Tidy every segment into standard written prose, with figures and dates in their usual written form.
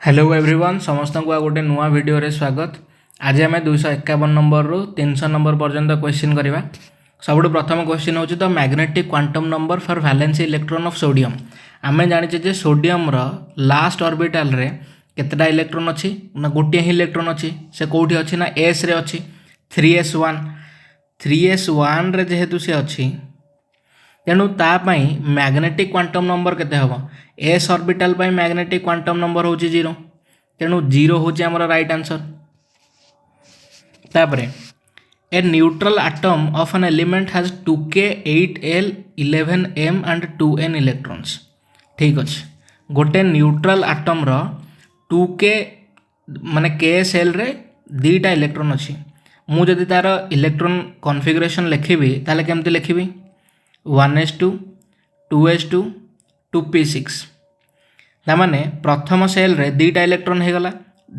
Hello everyone समस्त को गोटे नुआ वीडियो रे स्वागत। आज आम 251 नंबर रु 300 नंबर पर्यंत क्वेश्चन करवा। सब प्रथम क्वेश्चन हूँ the magnetic quantum number for valency electron of sodium. आम जाने जे सोडियम रो लास्ट ऑर्बिटल रे केतेटा इलेक्ट्रॉन अच्छी ना गोटे ही इलेक्ट्रॉन अच्छी से कौटी अच्छी ना एस रे अच्छी 3s1 3s1 रे जेहेतु से अच्छी तेणु तापाई मैग्नेटिक क्वांटम नंबर केते हम एस ऑर्बिटल पाई मैग्नेटिक क्वांटम नंबर हूँ 0 तेणु 0 हूँ आमर राइट आंसर। तापरे a neutral atom of an element has 2k 8l 11m and 2n electrons. ठीक अच्छे गोटे न्यूट्रल एटम रो 2k माने k सेल रे दीटा इलेक्ट्रॉन अच्छी मुझे तार इलेक्ट्रॉन कॉन्फ़िगरेशन लिखिबी ताले केमती लिखिबी 1s2 2s2 2p6 तामाने प्रथम सेल रे दीटा इलेक्ट्रॉन हो गला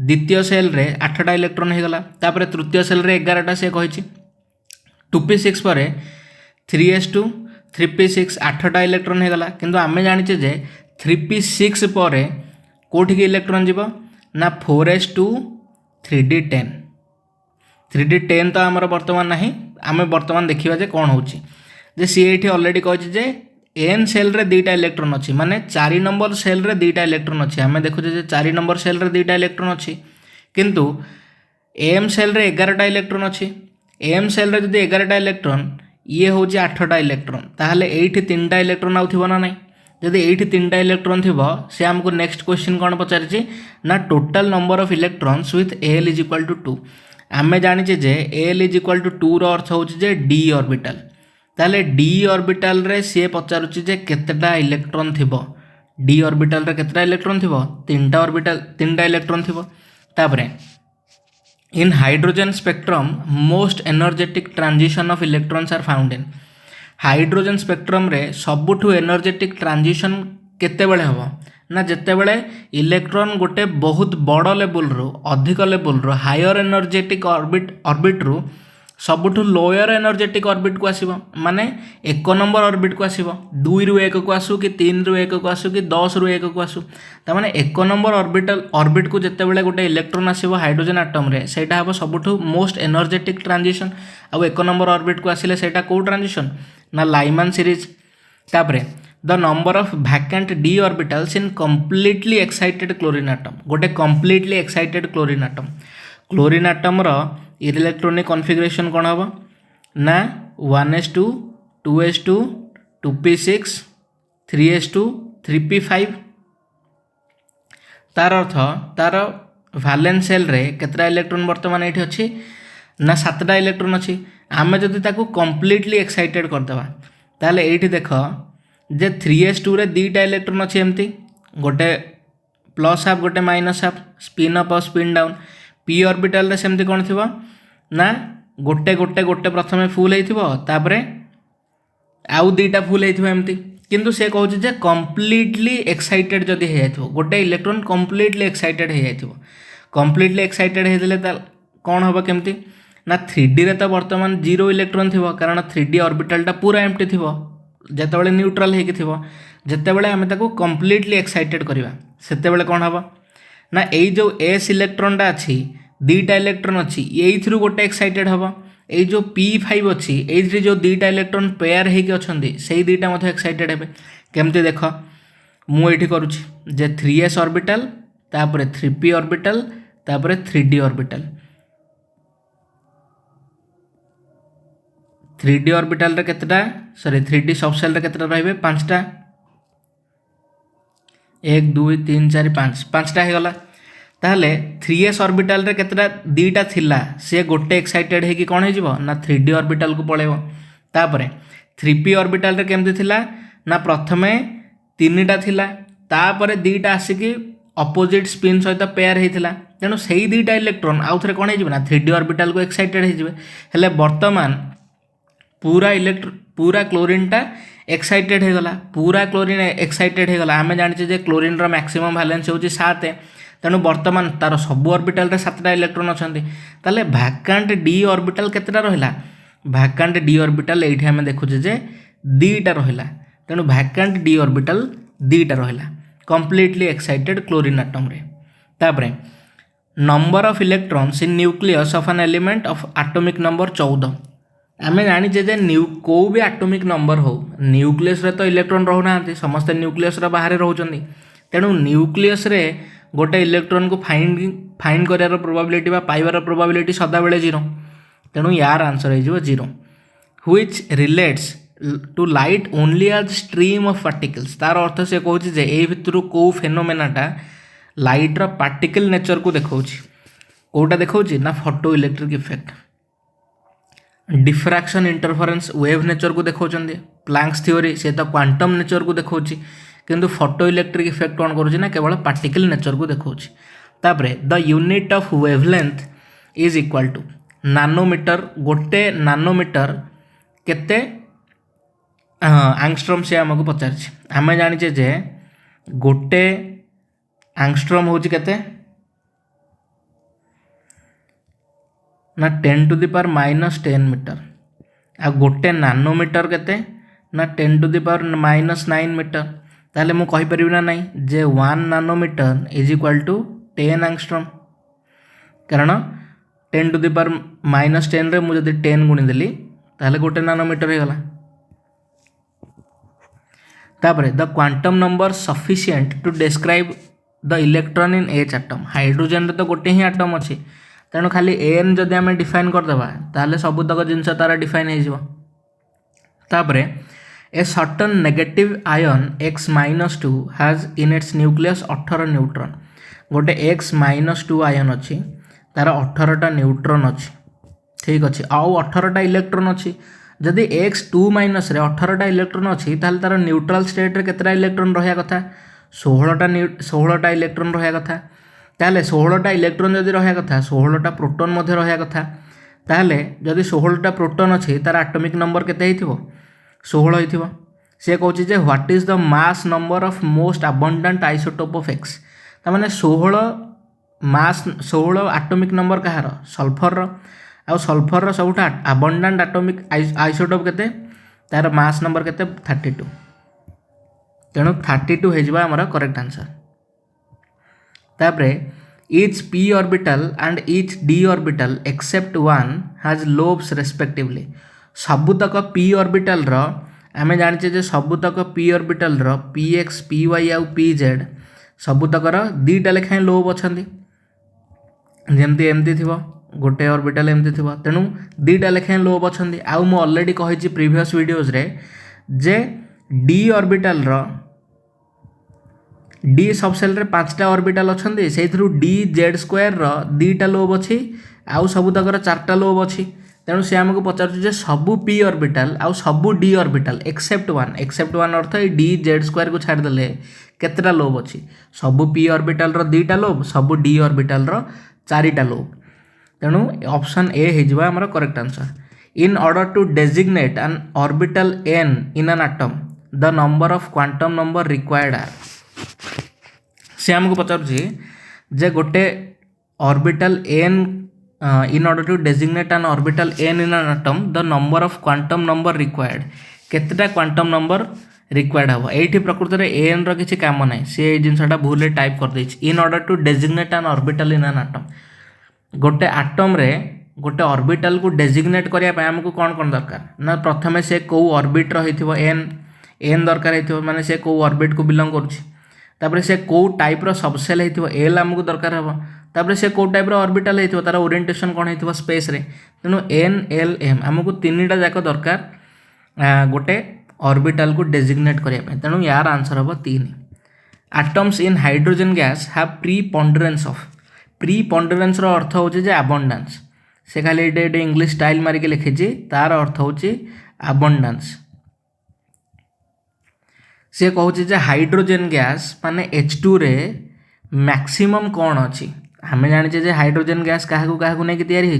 द्वितीय सेल रे 8टा इलेक्ट्रॉन हो गला तापरे तृतीय सेल रे 11टा से कहिछि 2p6 पर 3s2 3p6 8टा इलेक्ट्रॉन हो गला किंतु आमे जानिचे जे 3p6 पर कोठी के इलेक्ट्रॉन जीवो ना 4s2 3d10 3d10 तो आमर वर्तमान नाही आमे वर्तमान देखिबा जे कोन होछि जे सी एठी ऑलरेडी कहिछि जे एन सेल रे दीटा इलेक्ट्रॉन अच्छी माने 4 नंबर सेल रे दीटा इलेक्ट्रॉन अच्छी आमे देखुचे जे 4 नंबर सेल रे दीटा इलेक्ट्रॉन अच्छी किंतु एम सेल रे 11टा इलेक्ट्रॉन अच्छी एम सेल रे जदि 11टा इलेक्ट्रॉन ये होची 8टा इलेक्ट्रॉन ताहले एठी 3टा इलेक्ट्रॉन आउ थिबो ना नाही जदि एठी 3टा इलेक्ट्रॉन थिबो से हमको नेक्स्ट क्वेश्चन कोन पचारिछि ना total number of electrons with Al = 2 आमे जानिचे जे Al = 2 रो अर्थ होची जे d ऑर्बिटल ताले डी ऑर्बिटल रे सी पचारुची जे केतेटा इलेक्ट्रॉन थिबो डी ऑर्बिटल रे केतेटा इलेक्ट्रॉन थिबो तीनटा इलेक्ट्रॉन थिबो। तापरे in hydrogen spectrum most energetic transition of electrons are found in hydrogen spectrum रे सबुठु एनर्जेटिक ट्रांजिशन केते बेले हबो ना जेते बेले इलेक्ट्रॉन गोटे बहुत बड़ लेवल रो अधिक लेवल रो हायर एनर्जेटिक ऑर्बिट रो सबुठु लोअर एनर्जेटिक ऑर्बिट को आसीबो माने 1 नंबर ऑर्बिट को आसीबो 2 रु 1 को आसु कि 3 रु 1 को आसु कि 10 रु 1 को आसु ता माने 1 नंबर ऑर्बिट को जेते बेले गोटे इलेक्ट्रॉन आसीबो हाइड्रोजन एटम रे सेटा हबो सबुठु मोस्ट एनर्जेटिक ट्रांजिशन आ 1 नंबर ऑर्बिट को आसिले सेटा को ट्रांजिशन ना लाइमन सीरीज। तापरे the number of vacant D orbitals in completely excited chlorine atom गोटे कंप्लीटली एक्साइटेड क्लोरीन एटम रो इलेक्ट्रॉनिक कॉन्फ़िगरेशन कौन हम ना 1s2 2s2 2p6 3s2 3p5 तार अर्थ तार वैलेंस सेल रे केतरा इलेक्ट्रॉन वर्तमान एठी अछि ना 7टा इलेक्ट्रॉन अछि आमे जदि ताकू कंप्लीटली एक्साइटेड कर देबा ताले एठी देखो जे 3s2 रे दीटा इलेक्ट्रॉन अछि एम्ति गोटे प्लस हाफ गोटे माइनस हाफ स्पिन अप और स्पिन डाउन पी ऑर्बिटल रे सेमती कोन थिबो ना गोटे गोटे गोटे प्रथमे फुल हेइथिबो तापरे आउ दीटा फुल हेइथिबो एमती किंतु से कहउछि जे कंप्लीटली एक्साइटेड जदी हे जाइथिबो गोटे इलेक्ट्रॉन कंप्लीटली एक्साइटेड हे जाइथिबो कंप्लीटली एक्साइटेड हे देले ता कोन होबो केमती ना 3D रे तो वर्तमान 0 इलेक्ट्रॉन थिबो कारण 3D ऑर्बिटल टा पूरा एम्प्टी थिबो जेतेबेले न्यूट्रल हे कि थिबो जेतेबेले हमें ताको कंप्लीटली एक्साइटेड करिवा सेतेबेले कोन होबो ना एई जो एस इलेक्ट्रॉन टा अछि दीटा इलेक्ट्रॉन अच्छी एइथ्रु गोटे एक्साइटेड हम ये जो p5 अच्छी एइथ्रि जो दीटा इलेक्ट्रॉन पेयर होइके अछंती सेही दीटा मथे एक्साइटेड हेबे केमते देख मु एठी करूछि जे 3s ऑर्बिटल तापरे 3p ऑर्बिटल तापरे 3d ऑर्बिटल 3d ऑर्बिटल रे केतेटा सॉरी 3d सबसेल रे केतेटा रहबे 5टा 1 2 3 4 5 5टा हे गला ताहले 3s ऑर्बिटल रे केतरा दीटा थिला से गोटे एक्साइटेड हे कि कोन हे जिवो ना 3d ऑर्बिटल को पळेबो तापरे 3p ऑर्बिटल रे केमते थिला ना प्रथमे 3टा थिला तापरे दीटा आसी कि ऑपोजिट स्पिन सहित पेयर हेथिला तेनु सेही दीटा इलेक्ट्रॉन आउ थरे कोन हे जिवो ना 3d ऑर्बिटल को एक्साइटेड हे जिवे हेले वर्तमान पूरा क्लोरीन टा एक्साइटेड हे गला पूरा क्लोरीन एक्साइटेड हे गला हमें जानिचे जे क्लोरीन रो मैक्सिमम वैलेंस होची 7 तेणु वर्तमान तार सब ऑर्बिटल रे 7टा इलेक्ट्रॉन अछंती ताले वैकेंट डी ऑर्बिटल केतेटा रहिला वैकेंट डी ऑर्बिटल एठी हमें देखुचे जे दीटा रहिला तेणु वैकेंट डी ऑर्बिटल दीटा रहिला कंप्लीटली एक्साइटेड क्लोरीन एटम रे तापरे number of electrons in nucleus of an element of atomic number 14 आम जाचे जे को भी एटॉमिक नंबर हो न्यूक्लियस रे तो इलेक्ट्रॉन रहना समस्त न्यूक्लियस रे बाहर रोचंती तेणु न्यूक्लियस रे गोटे इलेक्ट्रॉन को फाइंड करार प्रोबाबिलिटी बा पाइबार प्रोबाबिलिटी सदाबेले 0 तेणु यार आंसर हो 0 which relates to light only as stream of particles तार अर्थ से कहूँ जे ए भितर कौ फेनोमेनाटा लाइट्र पार्टिकल नेचर को देखा कौटा देखा ना photo electric effect diffraction interference wave nature को देखा प्लैंक्स थ्योरी से तो क्वांटम नेचर को देखा किंतु फोटो इलेक्ट्रिक इफेक्ट कौन करुँच केवल पार्टिकल नेचर को देखा the unit of wavelength is equal to nanometre गोटे नानोमीटर केते आंगस्ट्रम से आमको पचार आम जाचे जे गोटे आंगस्ट्रम हूँ केते ना 10 टू द पावर -10 मीटर आ गोटे नानोमीटर केते ना 10 टू द पावर -9 मीटर ताले मु कहि परिबि ना नहीं जे 1 nanometre is equal to 10 angstrom कारण 10 टू द पावर -10 रे मुझे 10 गुणी देली ताले गोटे नानोमीटर हो गला तापरे the quantum number sufficient to describe the electron in H atom hydrogen रे तो गोटे ही एटम अच्छी तेणु खाली एन जदि आम डिफाइन करदेबा ताले सबुतक जिनस तार डिफाइन हो तापरे a certain negative ion X-2 has in its nucleus 18 neutron गोटे X-2 आयन अच्छी तार 18टा न्यूट्रॉन अच्छी ठीक अच्छे आउ 18टा इलेक्ट्रॉन अच्छी जदि X2 माइनस रे 18टा इलेक्ट्रॉन अच्छी ताल तार न्यूट्रल स्टेट रे केतटा इलेक्ट्रॉन रहा कथा 16टा इलेक्ट्रॉन रहा कथा ताहले 16टा इलेक्ट्रॉन जदि रहा कथा 16टा प्रोटॉन मध्य रहा कथा ताहले जदि 16टा प्रोटॉन अच्छी तार एटॉमिक नंबर केते हिथिबो 16 हिथिबो से कहूँ जे what is the mass number of most abundant isotope of X तामाने 16 एटॉमिक नंबर कहार सल्फर आउ सल्फर सबुठा अबंडेंट एटॉमिक आइसोटोप केते तार मास नंबर केते 32 तेणु 32 हो जाए आमर करेक्ट आंसर तापरे each p orbital and each d orbital except one has lobes respectively सबुतक p orbital रो आम जाने जे सबुतक p orbital रो px py आउ pz सबुतक दीटा लेखाएं लोब अच्छा जमती एमती थी गोटे ऑर्बिटल एमती थी तेणु दीटा लेखाएं लोब अच्छा आउ मु ऑलरेडी कही प्रीवियस वीडियोज रे जे d orbital rho D subshell रे 5टा ऑर्बिटल अच्छा से डी जेड स्क्वायर रो 2टा लोब अच्छी आउ सबुतक 4टा लोब अच्छी तेणु से आमको पचार सबू पी ऑर्बिटल आउ सबू डी ऑर्बिटल एक्सेप्ट वन अर्थ डी जेड स्क्वायर को छाड़देले केतटा लोब अच्छी सबू पी ऑर्बिटल रो 2टा लोब सबू डी ऑर्बिटल रो 4टा लोब तेणु ऑप्शन ए हो आमर correct answer in order to designate an orbital an in an atom the number of quantum number required are से आमको पचार जे गोटे orbital an in order to designate an orbital an in an atom the number of quantum number required केतेटा quantum number required हम ये प्रकृत में एन रो किसी काम ना सी जिनसा भूल टाइप कर दे in order to designate an orbital in an atom गोटे एटम रे गोटे ऑर्बिटल को डेजिग्नेट करने आमको कौन कौन दरकार ना प्रथमे से कौ ऑर्बिट रही एन दरकार हो माने से कौ ऑर्बिट को बिलोंग करुँच से कौ टाइप रो सबसेल हो एल आमको दरकार हम तापर से कौ टाइप रो ऑर्बिटल हो तार ओरिएंटेशन कौन हो स्पेस रे तेणु एन एल एम आमको 3टा जाक दरकार गोटे ऑर्बिटल को डेजिग्नेट करने तेणु यार आंसर हम 3 atoms in hydrogen gas have preponderance रो अर्थ हो अबंडेंस से खाली इंग्लिश स्टाइल मारिक लिखी तार अर्थ हो अबंडेंस से कहूँ हाइड्रोजन गैस माने H2 रे मैक्सिमम कौन अच्छी आम जाने हाइड्रोजन गैस क्या नहीं तैयारी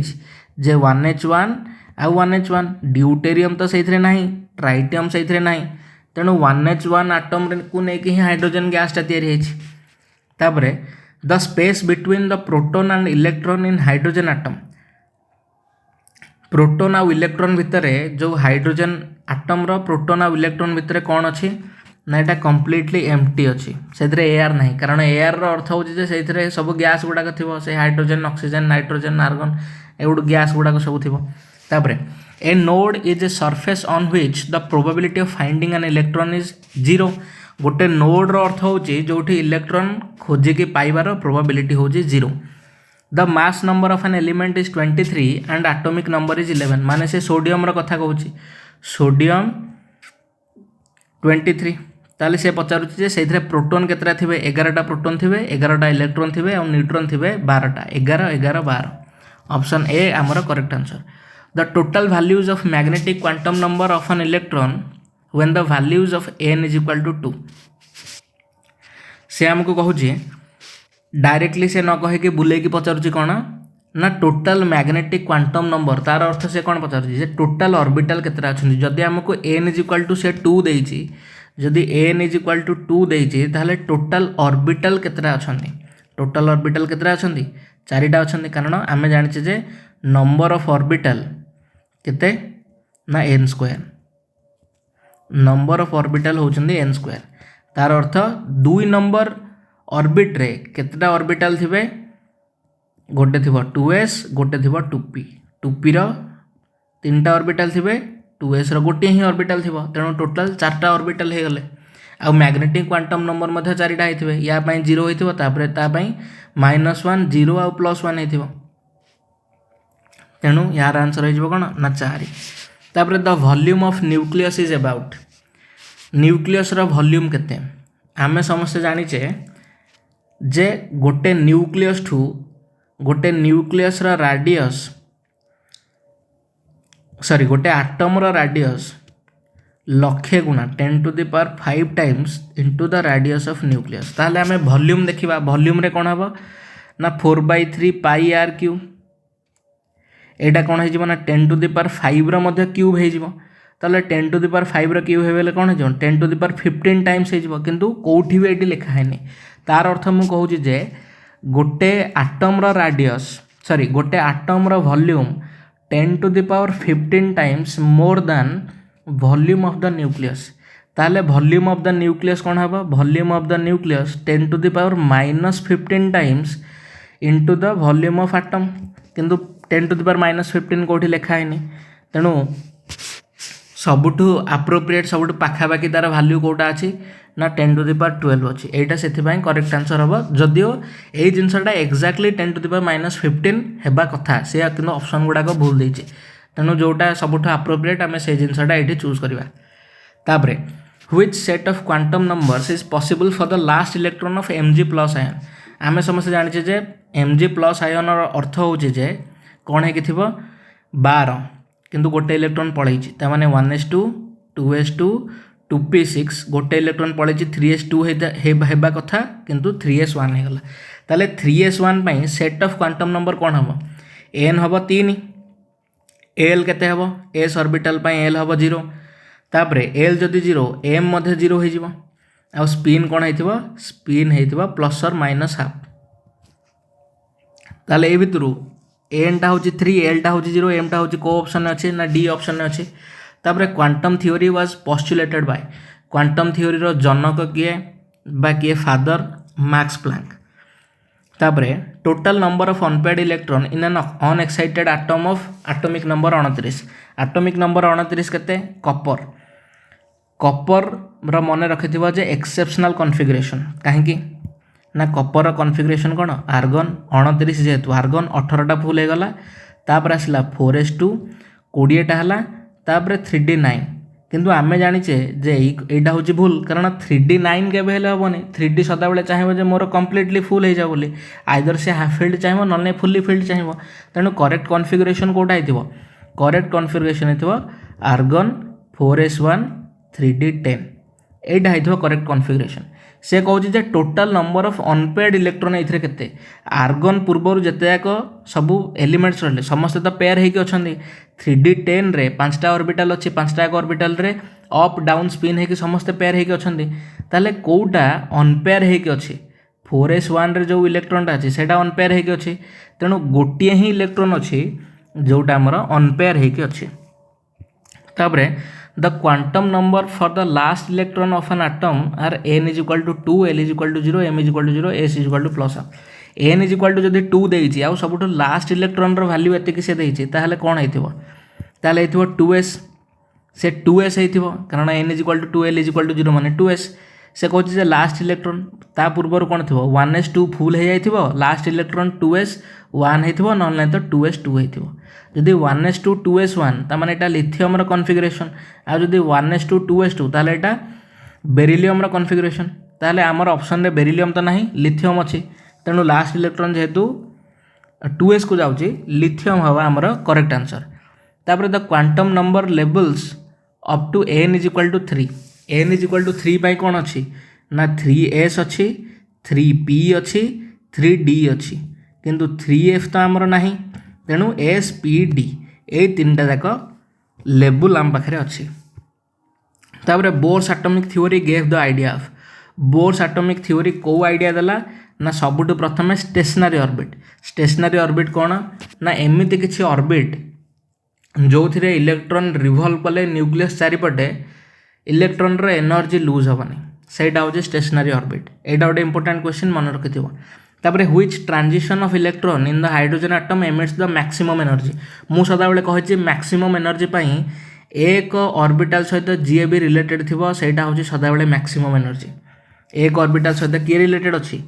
जे 1H1 आउ 1H1 ड्यूटेरियम तो से ना ट्राइटियम से ना तेणु 1H1 आटम को लेकिन ही हाइड्रोजन गैसटा तैयारी तापर the space between the proton and electron in hydrogen atom proton आउ इलेक्ट्रॉन भितर जो हाइड्रोजन आटम रो प्रोटोन आउ इलेक्ट्रॉन भितर कौन अच्छी ना यहाँ कम्प्लीटली एम्प्टी अच्छी से एयर ना कारण एयर अर्थ हो सब गैस गुड़ाक थी से हाइड्रोजेन ऑक्सीजन नाइट्रोजेन आर्गन एगुड़ गैस गुड़ाक सब थी a node is a surface on which the probability of finding an electron is 0 गोटे नोड रो अर्थ हो जो इलेक्ट्रॉन खोजिकी पाइबार प्रोबेबिलिटी हो 0 the mass number of an element is 23 and atomic number is 11 माने से सोडियम रो कथा कहूँ सोडियम 23 ताले से पचारुचे से प्रोटोन केतरा थे 11टा प्रोटोन थे 11टा इलेक्ट्रॉन थे और न्यूट्रॉन थे 12टा 11 11 12 ऑप्शन ए आमर correct answer the total values of magnetic quantum number of an electron when the values of n is equal to 2 से आमको कहूँ डायरेक्टली से न कहे बुले पचारुची कौन ना टोटल मैग्नेटिक क्वांटम नंबर तार अर्थ से कौन पचारुची टोटल ऑर्बिटल केतरा अच्छी जदि आमको n इज इक्वल टू से 2 देइछि जदि n इज इक्वल टू 2 देइछि ताहले टोटल ऑर्बिटल केतरा अच्छी टोटल ऑर्बिटल केतरा अच्छी 4टा अच्छी कारण आम जाने जे नंबर ऑफ ऑर्बिटल केते ना n square number of orbital होचंदी n स्क्वायर तार अर्थ 2 नंबर ऑर्बिट रे केतटा ऑर्बिटल थिबे गोटे थी 2s गोटे थी 2p 2p रो 3टा ऑर्बिटल थे 2s रो गोटे ही ऑर्बिटल थी तेणु टोटल 4टा ऑर्बिटल हो गले आ मैग्नेटिक क्वांटम नंबर मध्य 4टा होते या जीरो होता -1 0 आ +1 हो तेणु यार आंसर हो कौन ना 4 तापर the volume of nucleus is about nucleus रो वॉल्यूम केते आमे समस्त जानिचे जे गोटे न्यूक्लियस ठू गोटे न्यूक्लियस रा राडियस सॉरी गोटे आटम रा राडियस लक्षे गुणा 10 to the power 5 times into the radius of nucleus ताहले आमे वॉल्यूम देखिबा वॉल्यूम रे कोन हबो ना 4/3 पाई आर क्यू एटा कोन हे जिवो ना 10 टू द पावर 5 रा मध्ये क्यूब हे जिवो ताहले 10 टू द पावर 5 रा क्यूब हेबेले कोन हे जिवो 10 टू द पावर 15 टाइम्स हे जिवो किंतु कोठी भी एटी लिखा हैनी तार अर्थ मु कहूँ जे गोटे आटम रो राडियस सॉरी गोटे आटम रो volume 10 to the power 15 times more than volume of the nucleus ताहले वॉल्यूम ऑफ द न्यूक्लियस कौन हबो volume of the nucleus 10 to the power -15 times into the volume of atom किंतु 10 to the power -15 कोठी लिखा हैनी तेणु सबुठु appropriate सबुठु पाखापाखि तार value Kota अछि ना 10 टू द पावर 12 अच्छी एटा से करेक्ट आंसर हम जदिओ ये जिनसा एक्जाक्टली 10 टू द पावर -15 हेबा कथा से ऑप्शन गुड़ाक भूल देछि तेणु जोटा सबुठ एप्रोप्रिएट आम से जिनसा ये चूज करवा तापरे which set of quantum numbers is possible for the last electron of Mg+ ion आम समस्त जाने जे Mg+ आयन अर्थ हो कौन है कि 12 किंतु गोटे इलेक्ट्रॉन पड़े ताने 1s2 2s2 2p6 गोटे इलेक्ट्रॉन पड़े 3s2 हेबा कथा किंतु 3s1 हो गला ताले 3s1 पई सेट ऑफ क्वांटम नंबर कौन हम n हम 3 l केते हम s ऑर्बिटल पई l हम 0 तापरे l जदि 0 m मध्ये 0 हो जिवो आ स्पिन कौन हेतिबो स्पिन हेतिबो प्लस और माइनस हाफ ताले ए भितरु n टा होची 3 l टा होची 0 m टा होची को ऑप्शन अच्छे ना d ऑप्शन अच्छे तापरे quantum theory was postulated by quantum theory रो जनक किए बा किए फादर मैक्स प्लैंक तापरे total number of unpaired electron in an unexcited atom of atomic number 29 केते कॉपर कॉपर रो मने रखिथिबो जे एक्सेप्शनल कॉन्फ़िगरेशन काहेकि ना कॉपर कॉन्फ़िगरेशन कौन आर्गन 29 जेहेतु आर्गन 18टा फुल हो गला तापर आसला 4s2 20टा हला तापर 3d9 किंतु आमे जानिचे जे एटा होची भूल कारण 3d9 केबे हेले होबनी 3d सदा बेले चाहिबो जे मोर कंप्लीटली फुल हो जा बोली आइदर से हाफ फिल्ड चाहिबो नल्ले फुल्ली फिल्ड चाहिबो तेनु करेक्ट कॉन्फ़िगरेशन कोटा हेतिबो करेक्ट कॉन्फ़िगरेशन हेतिबो आर्गन 4s1 3d10 एटा हेतिबो करेक्ट कॉन्फ़िगरेशन से कहूँ जे total number of unpaired electron एथिरे केते आर्गन पूर्वर जतेक सबू एलिमेंट्स रहले समस्त तो पेयर होगी अच्छा 3d10 रे 5टा ऑर्बिटल अच्छी 5टा ऑर्बिटल रे अप डाउन स्पिन होगी समस्त पेयर होगी अच्छा ताले कोटा अनपेयर होगी अच्छी 4s1 रे जो इलेक्ट्रॉन अच्छी से अनपेयर होगी अच्छी तेणु गोटे ही इलेक्ट्रॉन अच्छी जोटा आमर अनपेयर होगी अच्छी तापरे the quantum number for the last electron of an atom are n is equal to 2, l is equal to 0, m is equal to 0, s is equal to plus n is equal to जदि 2 देइछि आउ सबुठु last electron रो value एतिक से देइछि ताहले कोन हेतिबो ताहले हेतिबो 2s से 2s हेतिबो कारण n is equal to 2, l is equal to 0 माने 2s से कहछि जे लास्ट इलेक्ट्रॉन ता पूर्वर कोन थिबो 1s2 फुल हे जाइथिबो लास्ट इलेक्ट्रॉन 2s 1 हेतिबो नॉन नै तो 2s 2 हेतिबो जदि 1s2 2s 1 ता माने एटा लिथियम रो कॉन्फ़िगरेशन आ जदि 1s2 2s 2 ताले एटा बेरिलियम रो कॉन्फ़िगरेशन ताले हमर ऑप्शन रे बेरिलियम तो नाही लिथियम अछि तेनु लास्ट इलेक्ट्रॉन जेहेतु 2s को जाउची लिथियम हवा हमर करेक्ट आंसर तापर the quantum number levels up to n is equal to 3 n is equal to 3 पाई कोन अछि ना 3s अछि 3p अछि 3d अछि किंतु 3f तो हमर नाही तेणु s p d ए तीनटा जाक लेवल आम पाखरे अछि तापर Bohr's atomic theory gave the idea of Bohr's atomic theory को आइडिया देला ना सबुठु प्रथमे स्टेशनरी ऑर्बिट कोन ना एमिति किछि ऑर्बिट जो थिरे इलेक्ट्रॉन रिवॉल्व कले न्यूक्लियस चारिपटे इलेक्ट्रॉन रो एनर्जी लूज होबनी सेटा हो स्टेशनरी ऑर्बिट एटा गोटे इंपोर्टेंट क्वेश्चन मन रखिथिबो तापर which transition of electron in the hydrogen atom emits the maximum energy मु सदा बेले कहछि मैक्सिमम एनर्जी पई एक ऑर्बिटल सहित जी भी रिलेटेड थिबो सेटा हो सदा बेले मैक्सिमम एनर्जी एक ऑर्बिटल सहित किए रिलेटेड अछि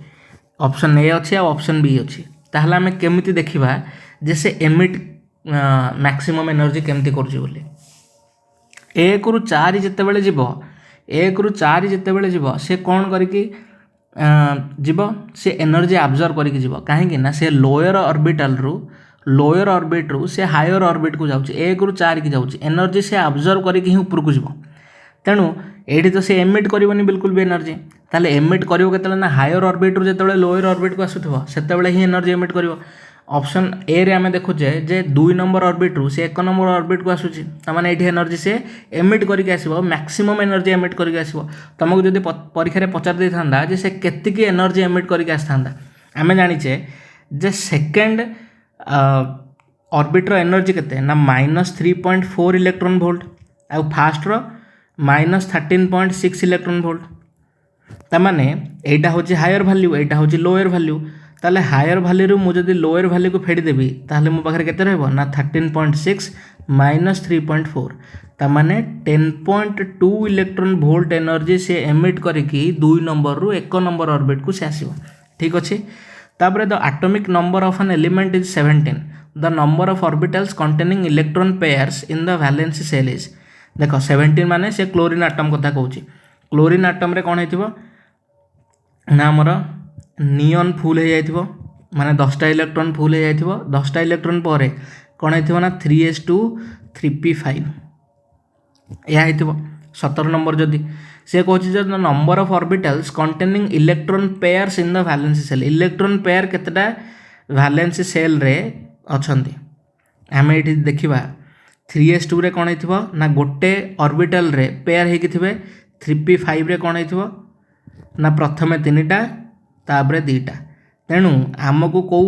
ऑप्शन ए अछि आ ऑप्शन बी अछि ताहला हमें केमिति देखिबा जे से एमिट मैक्सिमम एनर्जी केमती करछि बोली 1 रु 4 जते बेले जीवो 1 रु 4 जते बेले जीवो से कोन करिकि जीवो से एनर्जी एब्जॉर्ब करिकि जीवो काहे कि ना से लोअर ऑर्बिट रु से हायर ऑर्बिट को जाउछि 1 रु 4 की जाउछि एनर्जी से एब्जॉर्ब करिकि ही ऊपर को जीवो तेणु एठी तो से एमिट करिवनी बिल्कुल भी एनर्जी ताले एमिट करिवो केतले ना हायर ऑर्बिट रु जते लोअर ऑर्बिट को आसुथबो सेते बेले ही एनर्जी एमिट करिवो ऑप्शन ए रे आमे देखुचे जे 2 नंबर ऑर्बिट रु से 1 नंबर ऑर्बिट को आसुची तमाने एठी एनर्जी से एमिट करके आसीबो मैक्सिमम एनर्जी एमिट करके आसीबो तमको जदी परीक्षा रे पचार दे थांदा जे से केतिकी एनर्जी एमिट करके आस्थांदा आमे जानिचे जे सेकंड ऑर्बिट रो एनर्जी केते ना -3.4 इलेक्ट्रॉन वोल्ट आ फास्ट रो -13.6 इलेक्ट्रॉन वोल्ट तमाने एटा होची हायर वैल्यू एटा होची लोअर वैल्यू ताले हायर वैल्यू रु मु जदी लोअर वैल्यू को फेडी देबी ताले मो पाखरे केते रहबो ना 13.6 माइनस 3.4 ता माने 10.2 इलेक्ट्रॉन वोल्ट एनर्जी से एमिट करके 2 नंबर रु 1 नंबर ऑर्बिट को से आसीबो ठीक अछि तापरे the atomic number of an element is 17 the number of orbitals containing electron pairs in the valency shell is देखो 17 माने से क्लोरीन एटम कथा कहूची क्लोरीन एटम रे कोन हेतिबो ना हमर नियन फुल हो जाइथिबो माने 10टा इलेक्ट्रॉन फुल हो जाइथिबो 10टा इलेक्ट्रॉन परे कोन हेतिबो ना 3s2 3p5 या हेतिबो 17 नंबर जदी से कहछि जे number of orbitals containing electron pairs in the valency shell electron pair केतटा वैलेंसी शेल रे अछंती हमें एठी देखिबा 3s2 रे कोन हेतिबो ना गोटे ऑर्बिटल रे पेयर हेकि थिबे 3p5 रे कोन हेतिबो ना प्रथमे 3टा ताबरे 2टा तेणु आमको कौ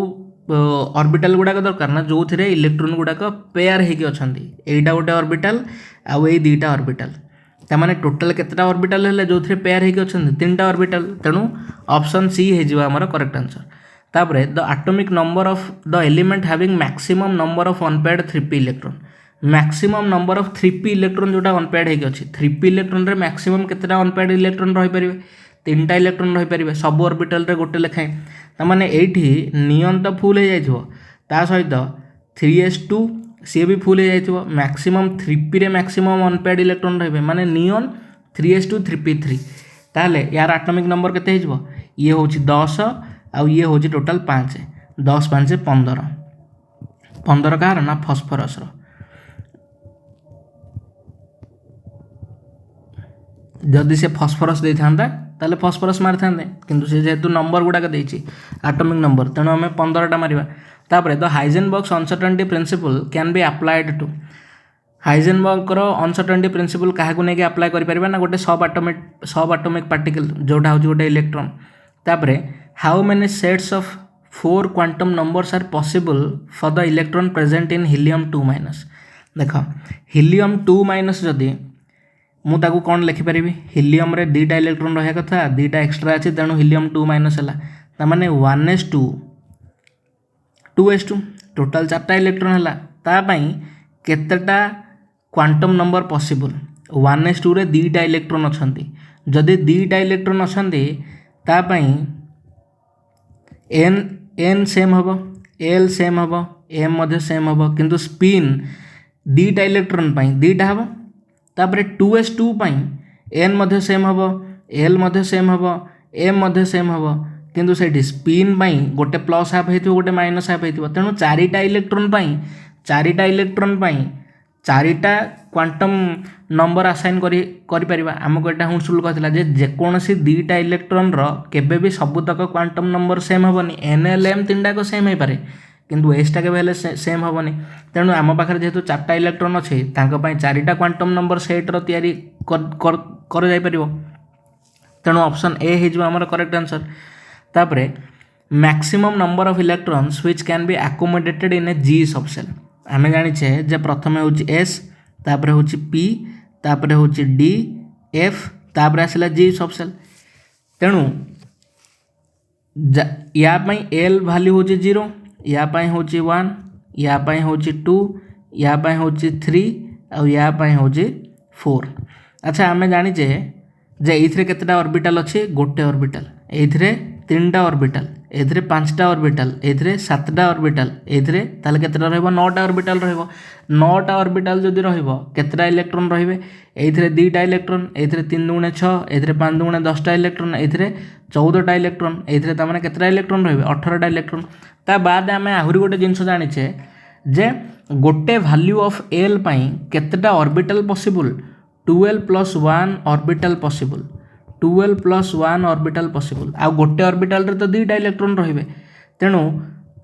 ऑर्बिटल गुड़ाक दरकार ना जो थे इलेक्ट्रॉन गुड़ाक पेयर होगी अच्छा यहीटा गोटे ऑर्बिटल आउ ये 2टा ऑर्बिटल तामाने टोटल केतटा ऑर्बिटल है जो थे पेयर होगी अच्छा 3टा ऑर्बिटल तेणु ऑप्शन सी हो आमर करेक्ट आंसर तापरे the atomic number of the element having maximum number of unpaired 3p electron maximum number of 3p electron जोटा अनपेयर्ड होगी अच्छी 3p इलेक्ट्रॉन रे मैक्सिमम केतटा अनपेयर्ड इलेक्ट्रॉन रही पारे 3टा इलेक्ट्रॉन रही पारे सब ऑर्बिटल रे गोटे लेखाएं तामाने एठी नियन तो फुल हो जाइथिबो ता सहित 3s2 सी भी फुल हो जाइथिबो मैक्सिमम 3p रे मैक्सिमम अनपेयर्ड इलेक्ट्रॉन रहबे माने नियन 3s2 3p3 ताले यार एटॉमिक नंबर केते हिजबो ये होची 10 आ ये होची टोटल 5 10 5 15 15 कार ना फास्फोरस रो जदि से फास्फोरस दे थांदा ताले फास्फोरस मार थांदे किंतु से जेतु नंबर गुडा का देछि एटॉमिक नंबर तेणु हमें 15टा मारिबा तापरे the Heisenberg's uncertainty principle can be applied to Heisenberg रो अनसर्टेनिटी प्रिंसिपल काहे को नेके अप्लाई करि परिबा ना गोटे सब एटॉमिक पार्टिकल जोटा होछि गोटे इलेक्ट्रॉन तापरे how many sets of 4 quantum numbers are possible for the electron present in helium 2 minus देखो हीलियम 2 माइनस जदि मुझे कौन लिखिपारि हिलियम रे दुईटा इलेक्ट्रॉन रहा कथा दुईटा एक्सट्रा अच्छे तेणु हिलियम 2 माइनस है ताने 1s2 2s2 टोटाल 4टा इलेक्ट्रॉन है तापाई केतेटा क्वांटम नंबर पॉसिबल 1s2 रे दुईटा इलेक्ट्रॉन अच्छा जदि दुईटा इलेक्ट्रॉन अच्छा तापाई n सेम हम l सेम हम m सेम हम किंतु स्पिन दुईटा इलेक्ट्रॉन दुईटा हम तापर 2s2 n सेम हम l सेम हम m सेम हम किंतु से स्पिन गोटे प्लस हाफ हो गोटे माइनस हाफ हो तेणु चारिटा इलेक्ट्रॉन चारिटा क्वांटम नंबर आसाइन करि आमको यहाँ हुंसुल कहला जेकोसी दुईटा इलेक्ट्रॉन केबे भी सबुतक क्वांटम नंबर सेम हेनी nlm 3टाक सेम हो पारे किंतु एसटा के सेम हेनी तेणु आम पाखे जेहेतु 4टा इलेक्ट्रॉन अच्छे चारिटा क्वांटम नंबर सेट रि कर तेणु ऑप्शन ए होमर करेक्ट आंसर। तापरे maximum number of electrons which can be accommodated in a g subshell आम जाचे जे प्रथम हूँ एस तापर हूँ पी तापर हूँ डी एफ तापर आसला जी सबसेल तेणु या एल वैल्यू हूँ 0 या हूँ 1 या हूँ 2 या हूँ 3 और या हूँ 4। अच्छा आम जाचे जे ये केतेटा ऑर्बिटल अच्छे गोटे ऑर्बिटल ये 3टा ऑर्बिटल ये 5टा ऑर्बिटल ये 7टा ऑर्बिटल ये केतेटा रहिबो 9टा ऑर्बिटल रहिबो 9टा ऑर्बिटल जदि रहिबो केतेटा इलेक्ट्रॉन रहिबे ये 2टा इलेक्ट्रॉन ये 3 दूने 6 ये 5 दूने 10टा इलेक्ट्रॉन ये 14टा इलेक्ट्रॉन ये तामाने केतेटा इलेक्ट्रॉन रहिबे 18टा इलेक्ट्रॉन। ता बाद आमे आहुरी गोटे जिंस जानिछे जे गोटे वैल्यू ऑफ एल पई केतेटा orbital possible 12 + 1 orbital possible 12 + 1 orbital possible आ गोटे ऑर्बिटल रे तो दुईटा इलेक्ट्रॉन रहिबे तेणु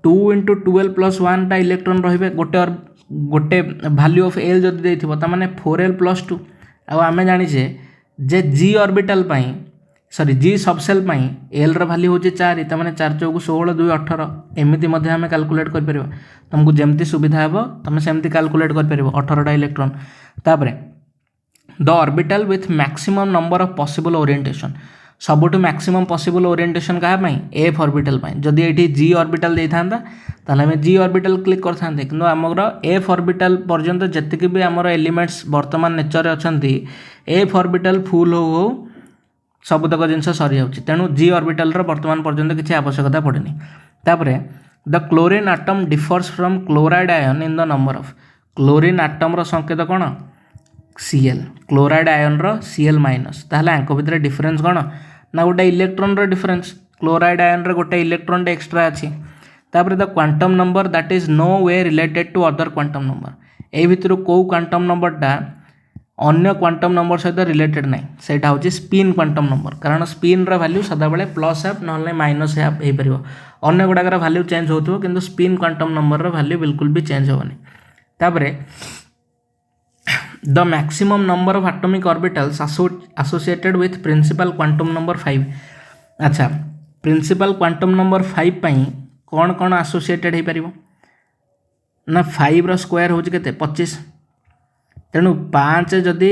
2 × 12 + 1 टा इलेक्ट्रॉन रहिबे गोटे वैल्यू ऑफ एल जदि देथिबो त माने 4l + 2 आ आमे जानिछे जे जी ऑर्बिटल जी सबसेल एल रो वैल्यू होची 4 त माने 4 × 4 = 16 2 = 18 एमिति मध्ये आमे कैलकुलेट कर परबो तुमको जेमति सुविधा हेबो तमे सेमति कैलकुलेट कर परबो 18टा इलेक्ट्रॉन। तापरे the orbital with maximum number of possible orientation सबुठु मैक्सिमम पॉसिबल ओरिएंटेशन क्या एफ ऑर्बिटल जदि ये जी ऑर्बिटल देता ताहले आम जी ऑर्बिटल क्लिक करते कि आमर एफ ऑर्बिटल पर्यंत जितकी भी आमर एलिमेंट्स वर्तमान नेचर अच्छा एफ ऑर्बिटल फुल हो सबुतक जिनस सरी जाऊँगी तेणु जी ऑर्बिटल वर्तमान पर्यंत किसी आवश्यकता पड़ेनि। तापर the chlorine atom differs from chloride ion in the number of chlorine atom संकेत कौन Cl क्लोराइड आयन रो Cl माइनस ताहले आंको भितर डिफरेंस कौन ना गोटे इलेक्ट्रॉन रो डिफरेंस क्लोराइड आयन रो गोटे इलेक्ट्रॉन टे एक्स्ट्रा अच्छी। तापर the quantum number that is no way related to other quantum number ए भितर कौ क्वांटम नंबरटा अन्य क्वांटम नंबर सहित रिलेटेड ना सेटा होची स्पिन क्वांटम नंबर कारण स्पिन रो वैल्यू सदा बेले प्लस हाफ नहले माइनस हाफ हे परिबो अन्य गुडाकर वैल्यू चेंज होतो किंतु स्पिन क्वांटम नंबर रो वैल्यू बिल्कुल भी चेंज होबनी। तापर the maximum number of atomic orbitals associated with principal quantum number 5 अच्छा principal quantum number 5 पई कौन कौन associated हो पारिबो ना 5 रो स्क्वायर होची केते 25 तेणु 5 जदि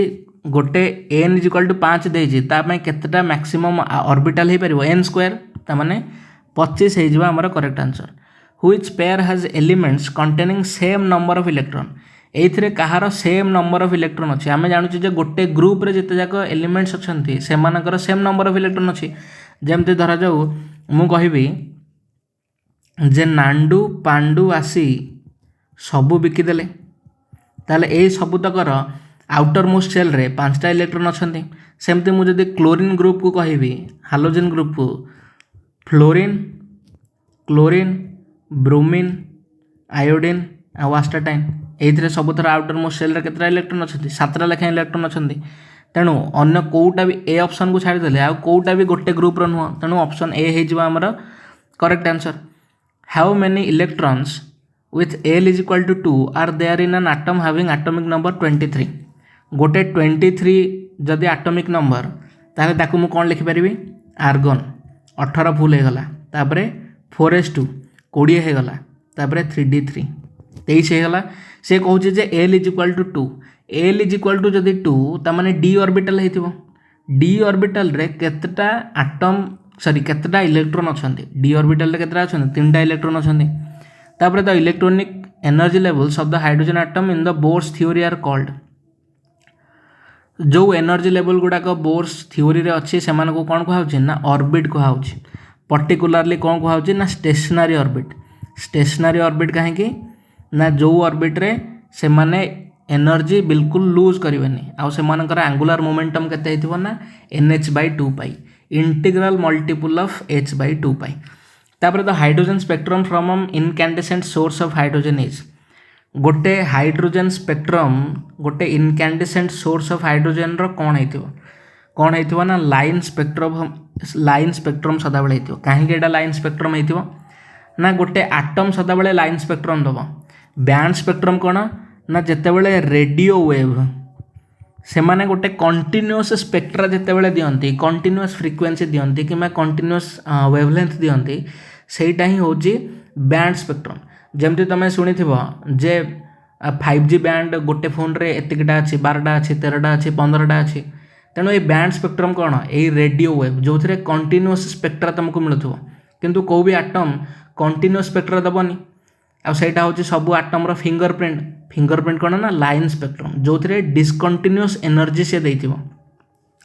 गोटे n = 5 देजी ता पई केतेटा मैक्सिमम ऑर्बिटल हो पारिबो n स्क्वायर ता माने 25 हे जिबा हमर correct answer. Which pair has elements containing same number of electron एथिरे कहार सेम नंबर ऑफ इलेक्ट्रॉन अच्छे आम जानूँ जे गोटे ग्रुप रे जिते जाक एलिमेंट्स अच्छा से सेम नंबर ऑफ इलेक्ट्रॉन अच्छी जमती धरा जाऊ मु कहिबी जे नांडू पांडू आसी सबू बिकिदेले ताले ए सबुतकर आउटर मोस्ट सेल रे 5टा इलेक्ट्रॉन अच्छा सेमती मुझे क्लोरीन ग्रुप को कहिबी हालोजेन ग्रुप को फ्लोरीन क्लोरीन ब्रोमीन आयोडीन आ वास्टाटाइन ये सबुथर आउटर मोस्ट सेल केतटा इलेक्ट्रॉन अच्छा 7टा लेखा इलेक्ट्रॉन अच्छा तेणु अन्य कौटा भी ए ऑप्शन को छाड़ीदे आउ कौटा भी गोटे ग्रुप नुह तेणु ऑप्शन ए होमर correct answer. How many electrons with L = 2 are there in an atom having atomic number 23 गोटे 23 जदि एटॉमिक नंबर ताहले ताकू मु कोन लिखि परिबी आर्गन 18 फुल हो गला तापरे 4s2 20 हो गला तापरे 3d3 23 हो गला से कहूँ जे L = 2 l is equal to जदि 2 तामाने डी ऑर्बिटल हेतिबो डी ऑर्बिटल रे केतटा एटम सॉरी केतटा इलेक्ट्रॉन अछंती डी ऑर्बिटल रे केतटा अछंती तीनटा इलेक्ट्रॉन अछंती तापर the electronic energy levels of the hydrogen atom in the Bohr's theory are called जो एनर्जी लेवल गुड़ाक बोर्स थ्योरी रे अच्छी से कौन कहुच्छे ना ऑर्बिट कहुच्छे पर्टिकुलरली कौन कहुच्छे ना स्टेशनरी ऑर्बिट कहीं ना जो ऑर्बिट रे से माने एनर्जी बिल्कुल लूज करेंगे आउ से एंगुलर मोमेंटम केते ना NH/2π integral multiple of H/2π तापर the hydrogen spectrum from incandescent source of hydrogen is गोटे हाइड्रोजन स्पेक्ट्रम गोटे इनकैंडेसेंट सोर्स ऑफ हाइड्रोजन रो कौन हेतिबो ना लाइन स्पेक्ट्रम सदाबेले हेतिबो काहे एटा लाइन स्पेक्ट्रम हेतिबो ना गोटे एटम सदाबेले लाइन स्पेक्ट्रम दबो बैंड स्पेक्ट्रम कौन ना जेतेबेले रेडियो वेव से माने गोटे कंटिन्यूअस स्पेक्ट्रा जेतेबेले दियंती कंटिन्यूअस फ्रिक्वेंसी दियंती किमा कंटिन्यूअस वेवलेंथ दियंती सेटा ही होची बैंड स्पेक्ट्रम जमती तुम शुणी जे 5G बैंड गोटे फोन रे एतिकटा अच्छी 12टा अच्छी 13टा अच्छी 15टा अच्छी तेणु ये बैंड स्पेक्ट्रम कौन यही रेडियो वेव जो थे कंटिन्यूअस स्पेक्ट्रा तुमको मिलूव किंतु कौ भी आटम कंटिन्यूअस स्पेक्ट्रा दबनी आईटा हूँ सब आटम फिंगरप्रिंट कौन ना लाइन स्पेक्ट्रम जो थे डिस्कंटिन्यूअस एनर्जी से देथिबो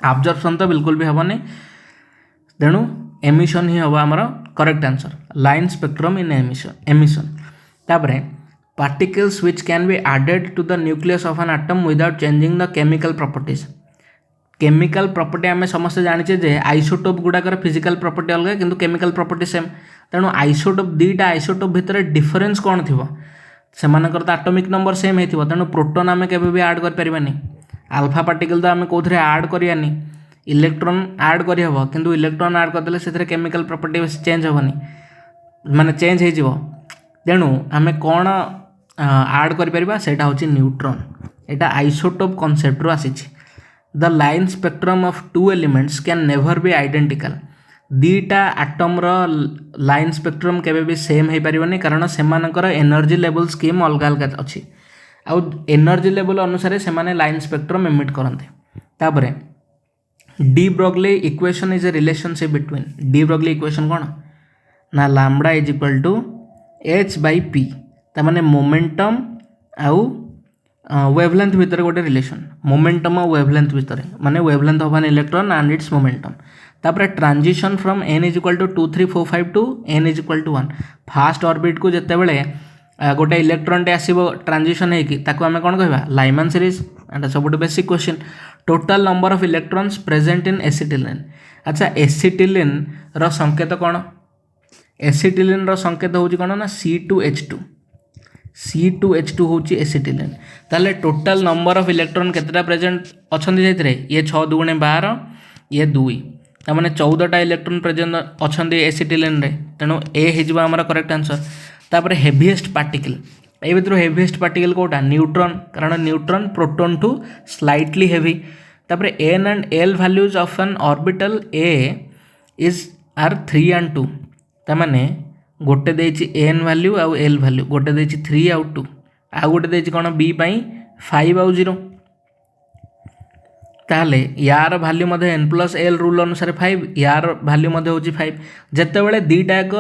अब्जर्पशन तो बिल्कुल भी हेनी तेणु एमिशन ही हम आमर करेक्ट आंसर लाइन स्पेक्ट्रम इन एमिशन तापरे particles which can be added to the nucleus of an atom without changing the chemical properties chemical property आम समस्त जाने जे आइसोटोप गुड़ाकर फिजिकल प्रॉपर्टी अलग किंतु केमिकल प्रॉपर्टी सेम तेणु आइसोटोप दुईटा आइसोटोप भितर difference कौन थी से तो एटॉमिक नंबर सेम हो तेणु प्रोटोन आम के ऐड करें आल्फा पार्टिकल तो आम कौन ऐड करानी इलेक्ट्रॉन ऐड करहब किंतु इलेक्ट्रॉन ऐड करदे से केमिकल प्रॉपर्टी चेंज हेनी माने चेंज हो तेणु आम कौन ऐड करा हूँ न्यूट्रॉन यहाँ आइसोटोप कॉन्सेप्ट रू आसी the line spectrum of two elements can never be identical दीटा आटम लाइन स्पेक्ट्रम केबे भी सेम हो पारनी कारण से एनर्जी लेवल स्कीम अलग अलग अच्छी आउ एनर्जी लेवल अनुसार से लाइन स्पेक्ट्रम एमिट करते तापर de Broglie equation is a relationship between de Broglie equation कौन ना lambda is equal to H/P तामाने मोमेंटम आउ वेवलेंथ भितर गोटे रिलेशन मोमेंटम और वेवलेंथ भितर माने wavelength of an electron and its momentum तापर transition from n is equal to 2 3 4 5 to n is equal to 1 first orbit को जिते बड़े गोटे इलेक्ट्रॉन टे आसीबो ट्रांजिशन हेकी ताको आमे कोन कहबा लाइमन सीरीज एंड सबुट basic question total number of electrons present in acetylene अच्छा एसिटिलिन रो संकेत कोन एसिटिलिन रो संकेत होची कोन ना C2H2 होची एसिटिलिन ताले टोटल नंबर ऑफ इलेक्ट्रॉन केतेटा प्रेजेंट अछंती जेतरे ये 6 × 2 = 12 ये 2 तामाने 14टा इलेक्ट्रॉन प्रेजेंट अछंती एसिटिलिन रे तेणु ए हिजबा हमर करेक्ट आंसर तापर हेवीएस्ट पार्टिकल ए भितर हेवीएस्ट पार्टिकल कोटा न्यूट्रॉन कारण न्यूट्रॉन प्रोटॉन टू स्लाइटली हेवी तापर n and l values of an orbital a is are 3 and 2 तामाने गोटे देछि n वैल्यू आउ l वैल्यू गोटे देछि 3 आउ 2 आ गोटे देछि कोन b पई 5 आउ 0 ताले यार वैल्यू मध्ये n+l रूल अनुसार 5 यार वैल्यू मध्ये होछि 5 जत्ते बेले दीटा एक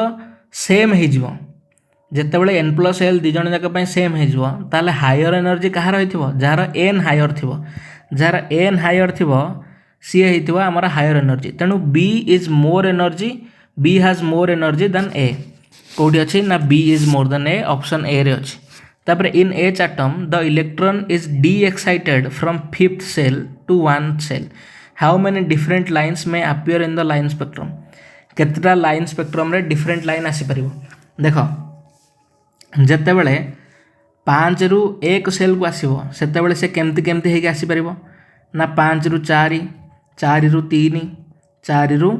सेम हे जिवो जत्ते बेले n+l दी जण जाक पई सेम हे जिवो ताले हायर एनर्जी कहार होइथिबो जार n हायर थिबो जार n हायर थिबो सी हेइथिबो हमर हायर एनर्जी तेनु b is more energy b has more energy than a कोडी अछि ना b is more than a option a रे अछि तापर in H atom the electron is de-excited from 5th shell to 1 shell how many different lines may appear in the line spectrum केतटा line spectrum रे different line आसी परिबो देखो जत्ते बेले 5 ରୁ 1 cell को आसीबो सेते बेले से केमती केमती हेके आसी परिबो ना 5 ରୁ 4 4 ରୁ 3 4 ରୁ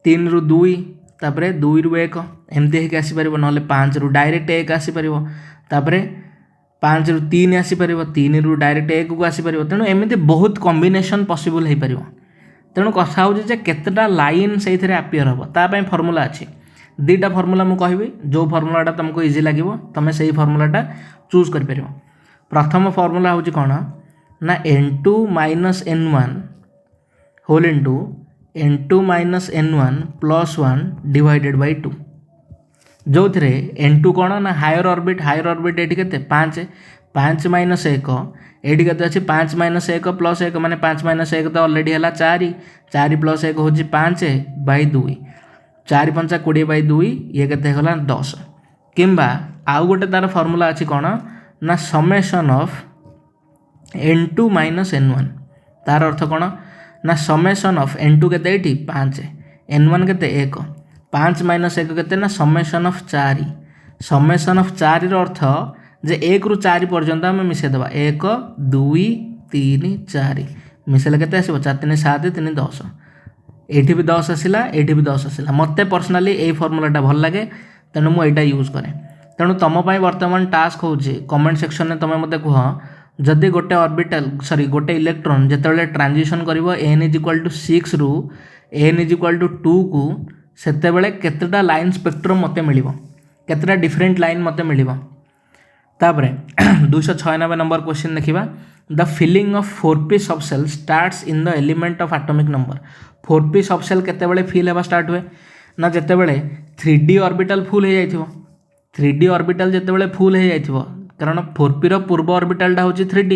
3 ରୁ 2 तापरे 2 ରୁ 1 एमती हेके आसी परिबो नले 5 ରୁ डायरेक्ट 1 आसी परिबो तापरे 5 ରୁ 3 आसी परिबो 3 ରୁ डायरेक्ट 1 को आसी परिबो तेणु एमती बहुत कॉम्बिनेशन पॉसिबल हे परिबो तेणु कथा हो जे केतटा लाइन से इथरे अपीयर हबो ता पई फार्मूला अछि दीटा फार्मूला मु कहबी जो फार्मूलाटा तुमको इजी लागिवो तमे सेही फार्मूलाटा चूज कर परिबो प्रथम फार्मूला होची कोन ना n2 minus n1 whole into n2 minus n1 plus 1 divided by 2 जो थे n2 कौन ना हायर ऑर्बिट ये के 5 माइनस 1 ये के अच्छे 5 माइनस 1 प्लस 1 माने 5 माइनस 1 तो अलरेडी है 4 प्लस 1 हूँ 5 बाय 2 4 5 20 बाय 2 ये के 10 किंबा आउ गोटे तार फॉर्मूला अच्छी कौन ना summation of n2 minus n1 तार अर्थ कौन ना समेसन ऑफ n2 के 5 n1 के 1 5 माइनस 1 के ना समेसन ऑफ 4 समेसन ऑफ 4 अर्थ जे 1 रु 4 पर्यंत आम मिसेदेवा 1 2 3 4 मिसेले के आस 4 3 7 3 10 ये भी 10 आसला ये भी 10 आसला मत पर्सनाली ये फर्मूलाटा भल लगे तेणु मुझे यूज करे तेणु तुम बर्तमान टास्क हो कमेंट सेक्शन में तुम मत कह जदि गोटे ऑर्बिटल सॉरी गोटे इलेक्ट्रॉन जिते ट्रांजिशन कर n = 6 रु n = 2 को सेते बेले केतेटा लाइन स्पेक्ट्रम मते मिलिबो केतेटा डिफरेंट लाइन मते मिलिबो तापरे 296 नंबर क्वेश्चन देखिबा the filling of 4p subshell starts in the element of atomic number 4p subshell केते बेले फिल हेबा स्टार्ट हुए ना जेते बेले 3d ऑर्बिटल फुल हो जाइथिबो 3d ऑर्बिटल जेते बेले फुल हो जाइथिबो कारण 4p रो पूर्व ऑर्बिटलटा होची 3d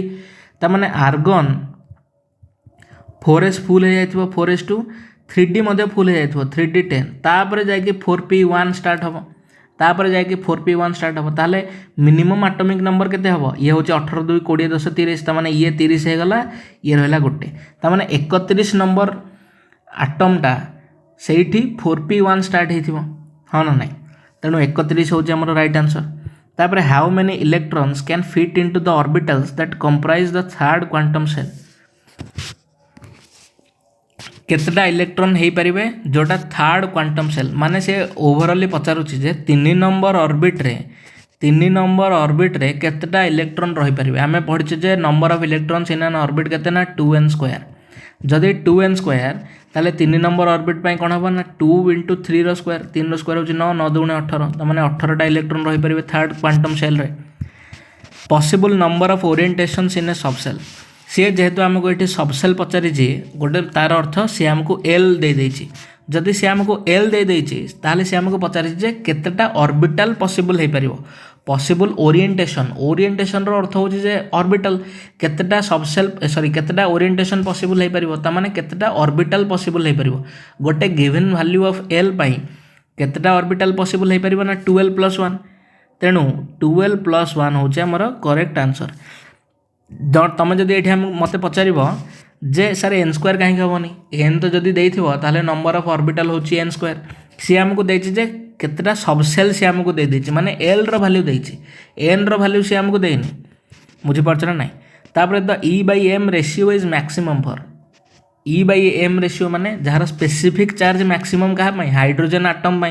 ता माने आर्गन 4s फुल हो जाइथिबो 4s2 3d मध्ये फुल हो जाइथिबो 3d 10 तापरे जाके 4p1 स्टार्ट हबो तापर जाके 4p1 स्टार्ट हम ताले मिनिमम एटॉमिक नंबर केते हबो ये होची 18 2 20 10 30 ता माने ये 30 हे गला ये रहला गोटे ता माने 31 नंबर एटॉमटा सेठी 4p1 स्टार्ट हेथिबो हां ना नाही तेणु 31 होची हमर राइट आंसर तापर how many electrons can fit into the orbitals that comprise the third quantum shell केतटा इलेक्ट्रॉन हो पारे जोटा थर्ड क्वांटम शेल माने से ओवरऑली पचारुची जे 3 नंबर ऑर्बिट रे केतटा इलेक्ट्रॉन रही पारे आमे पढ़िचे जे number of electrons in an orbit केते ना 2n² जदि 2n² ताले 3 नंबर ऑर्बिट पई कोन हबो ना 2 * 3 रो स्क्वायर 3 रो स्क्वायर होची 9 9 दूने 18 त माने 18टा इलेक्ट्रॉन रही पारे थर्ड क्वांटम शेल रे possible number of orientations in a subshell सी जेहेतु आमको ये सबसेल पचारि गोटे तार अर्थ सी आमको एल दे देछि जदि सी आमको एल दे देछि ताले सी आमको पचारि जे केतेटा ऑर्बिटल पॉसिबल हे परिबो पॉसिबल ओरिएंटेशन रो अर्थ होछि जे ऑर्बिटल केतेटा सबसेल सॉरी केतेटा ओरिएंटेशन पॉसिबल हे परिबो त माने केतेटा ऑर्बिटल पॉसिबल हे परिबो गोटे गिवन वैल्यू ऑफ एल पई केतेटा ऑर्बिटल पॉसिबल हे परिबो ना 12 + 1 तेणु 12 + 1 होछि हमर करेक्ट आंसर तुम जब ये मत पचार जे सर n² कहीं हेनी n तो जदि देते नंबर ऑफ ऑर्बिटल हूँ n² सी आमको देचे केतटा सबसेल सी आमको दे माने l रो वैल्यू देछि n रो वैल्यू सी आमको देनी बुझीपार ना तापर the E/m ratio is maximum for E/m ratio माने जार स्पेसिफिक चार्ज मैक्सिमम क्या हाइड्रोजन आटम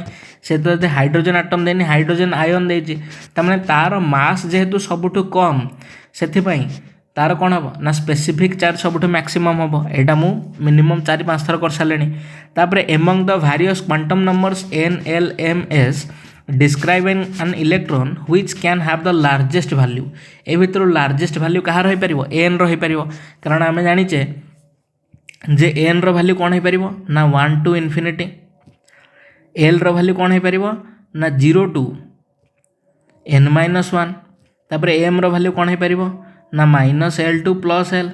से तो हाइड्रोजन आटम देनी हाइड्रोजन आयन देछि तार तार मास जेहेतु सबुठु कम से तार कौन हम ना स्पेसिफिक चार्ज सबुठ मैक्सिमम हम यहाँ मु मिनिमम 4-5 थर कर सारे तापर among the various quantum numbers n l m s describe an electron which can have the largest value ए भितर लार्जेस्ट वैल्यू कहाँ रही पार n रही पार कारण आम जाचे जे n रो वैल्यू कौन हो पार ना 1 to infinity l रो वैल्यू कौन हो पार ना 0 to n-1 तापर m रो वैल्यू कौन हो पार ना -l to +l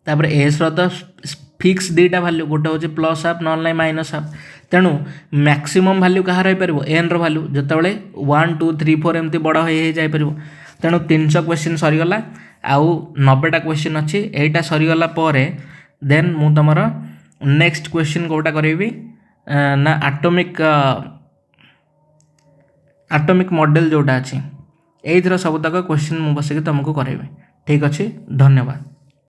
तापर s रो तो फिक्स दीटा वैल्यू गोटे हूँ +हाफ ना -हाफ तेणु मैक्सिमम वैल्यू कहाँ रही पार n रो वैल्यू जिते 1 2 3 4 एमती बड़ हो जापर तेणु 300 क्वेश्चन सरीगला आउ 90टा क्वेश्चन अच्छी यहीटा सरीगला देन मु तुमर नेक्स्ट क्वेश्चन कोटा करी ना आटोमिक मॉडल जोटा अच्छी यही सबतक क्वेश्चन मुझे बसिक तुमको करेबी ठीक अच्छे धन्यवाद।